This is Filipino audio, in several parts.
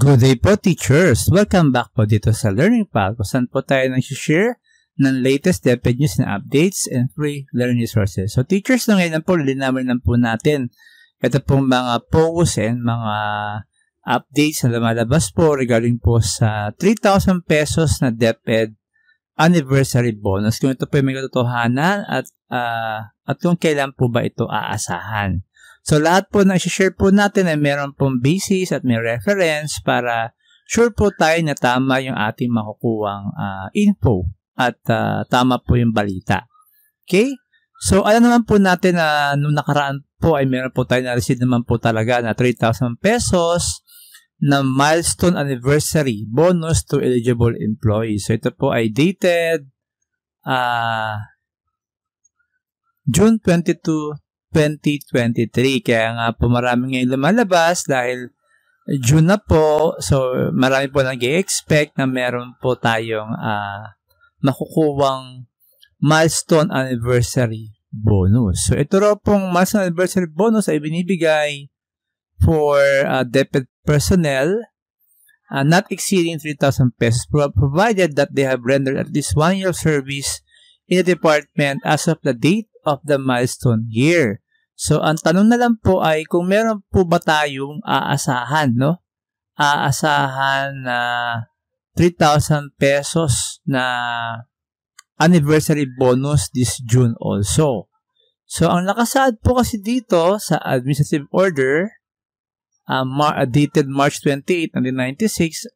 Good day po, teachers! Welcome back po dito sa Learning Pal, kung saan po tayo nag-share ng latest DepEd news na updates and free learning resources. So, teachers, na ngayon po, linawin lang po natin ito pong mga posts and mga updates na lumalabas po regarding po sa 3,000 pesos na DepEd anniversary bonus. Kung ito po may katotohanan at kung kailan po ba ito aasahan. So, lahat po na i-share po natin ay meron pong basis at may reference para sure po tayo na tama yung ating makukuhang info at tama po yung balita. Okay? So, alam naman po natin na nung nakaraan po ay meron po tayo na-receive naman po talaga na 3,000 pesos na milestone anniversary bonus to eligible employees. So, ito po ay dated June 22, 2023. Kaya nga po marami ngayon lumalabas dahil June na po. So, marami po nag-i-expect na meron po tayong makukuwang milestone anniversary bonus. So, ito raw pong milestone anniversary bonus ay binibigay for DepEd personnel not exceeding 3,000 pesos provided that they have rendered at least 1 year of service in the department as of the date of the milestone year. So, ang tanong na lang po ay kung meron po ba tayong aasahan, no? Aasahan na 3,000 pesos na anniversary bonus this June also. So, ang nakasaad po kasi dito sa administrative order dated March 28, 1996,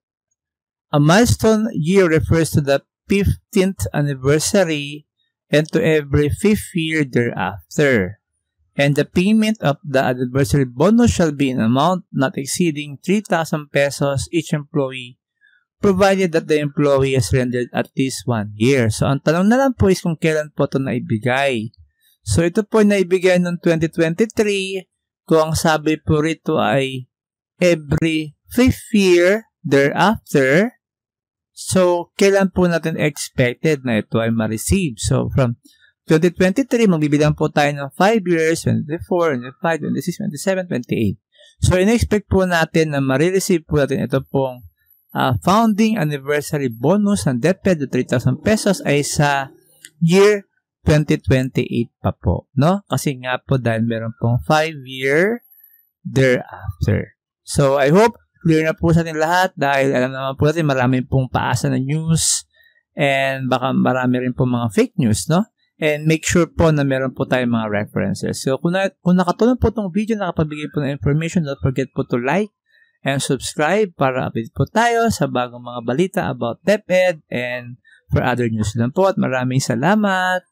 a milestone year refers to the 15th anniversary and to every 5th year thereafter. And the payment of the anniversary bonus shall be in amount not exceeding 3,000 pesos each employee, provided that the employee has rendered at least 1 year. So, ang tanong na lang po is kung kailan po ito naibigay. So, ito po naibigay noong 2023, kung ang sabi po rito ay every 5th year thereafter. So, kailan po natin expected na ito ay ma-receive? So, from 2023, magbibilang po tayo ng 5 years, 24, 25, 26, 27, 28. So, in-expect po natin na ma-receive po natin ito pong founding anniversary bonus ng DepEd 3,000 pesos ay sa year 2028 pa po, no? Kasi nga po dahil meron pong 5 year thereafter. So, I hope clear na po sa atin lahat dahil alam naman po natin marami pong paasa na news and baka marami rin po mga fake news, no? And make sure po na meron po tayong mga references. So, kung nakatulong po itong video, nakapagbigay po ng information, don't forget po to like and subscribe para update po tayo sa bagong mga balita about DepEd and for other news lang po. At maraming salamat!